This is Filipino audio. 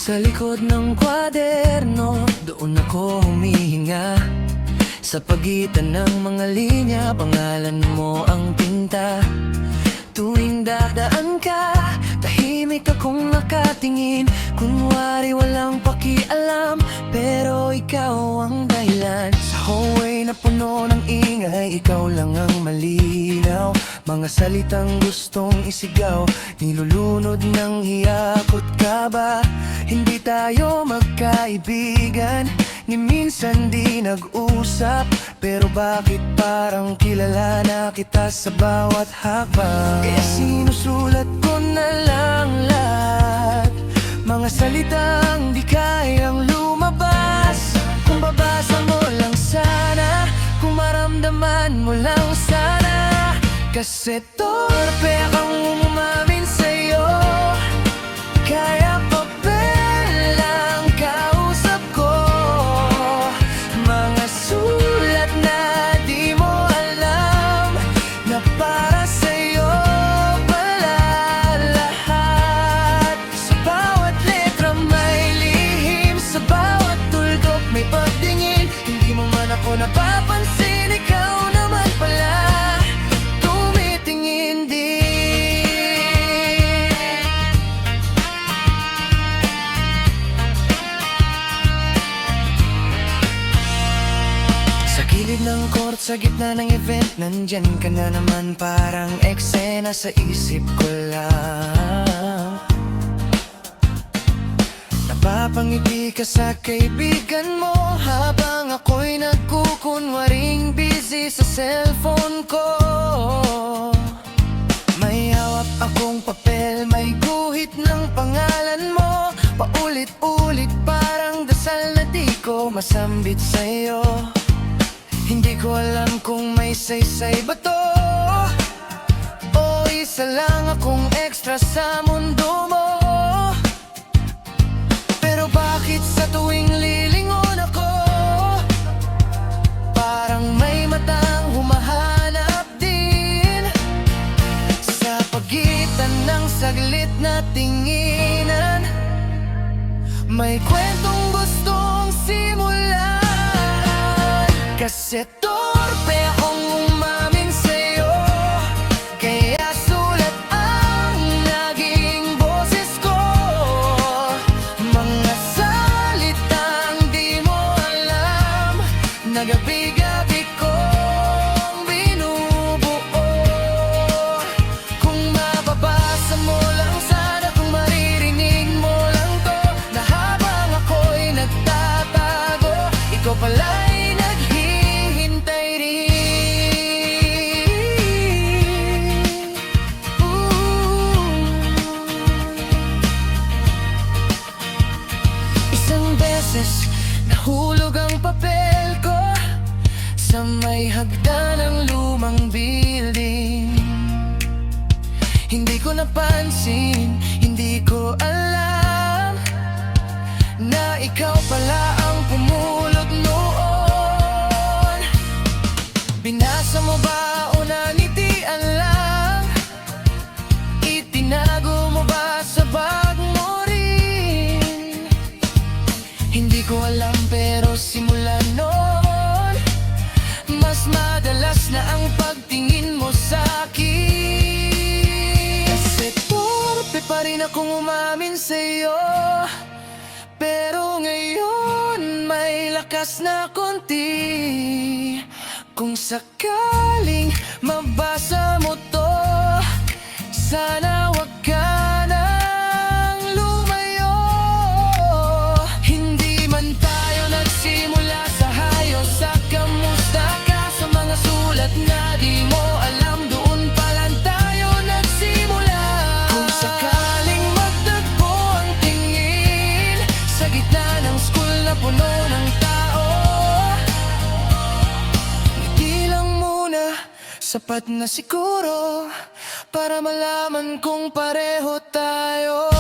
Sa likod ng kwaderno, doon ako humihinga. Sa pagitan ng mga linya, pangalan mo ang pinta. Tuwing dadaan ka, tahimik akong nakatingin. Kunwari walang pakialam, pero ikaw ang dahilan. Sa hallway na puno ng ingay, ikaw lang ang malinaw. Mga salitang gustong isigaw, nilulunod ng hiyakot ka ba? Hindi tayo magkaibigan, ni minsan di nag-usap. Pero bakit parang kilala na kita sa bawat hakbang? Kaya sinusulat ko na lang lahat, mga salitang di kayang lumabas. Kung babasa mo lang sana, kung maramdaman mo lang sana. Kasi torpe akong umamin sa'yo, kaya papel lang kausap ko. Mga sulat na di mo alam, na para sa'yo pala lahat. Sa bawat letra may lihim, sa bawat tuldok may pagtingin. Hindi mo man ako napapansin, ikaw naman pala tumitingin din. Sa gilid ng court, sa gitna ng event, nandyan ka na naman, parang eksena sa isip ko lang. Napapangiti ka sa kaibigan mo, habang ako'y nagkukunwaring busy sa cellphone ko. May hawak akong papel, may guhit ng pangalan mo. Paulit-ulit parang dasal na di ko masambit sa'yo. Hindi ko alam kung may saysay ba to, o isa lang akong extra sa mundo mo. Pero bakit sa tuwing lilingon ako, parang may matang humahanap din? Sa pagitan ng saglit na tinginan, may kwentong gustong simulan. Kasi torpe akong umamin sa'yo, kaya sulat ang naging boses ko. Mga salitang di mo alam, na gabi-gabi kong binubuo. Kung mababasa mo lang sana, kung maririnig mo lang to, na habang ako'y nagtatago, ikaw pala'y naghihintay rin. Isang beses nahulog ang papel ko sa may hagdan ng lumang building. Hindi ko napansin, hindi ko alam, na ikaw pala ang pumulot noon. Binasa mo ba o nanitian lang? Itinago mo ba sa bag mo rin? Hindi ko alam, pero simula noon, mas madalas na ang pagtingin mo sa'kin. Kasi torpe pa rin akong umamin sa'yo, pero ngayon may lakas na konti. Kung sakaling mabasa mo to, sana wag ka nang lumayo. Hindi man tayo nagsimula sa hayos, sa kamusta ka, sa mga sulat na di mo alam, doon pa lang tayo nagsimula. Kung sakaling magtagpo ang tingin sa gitna ng school na puno ng tao, ngiti lang muna, sapat na siguro para malaman kung pareho tayo.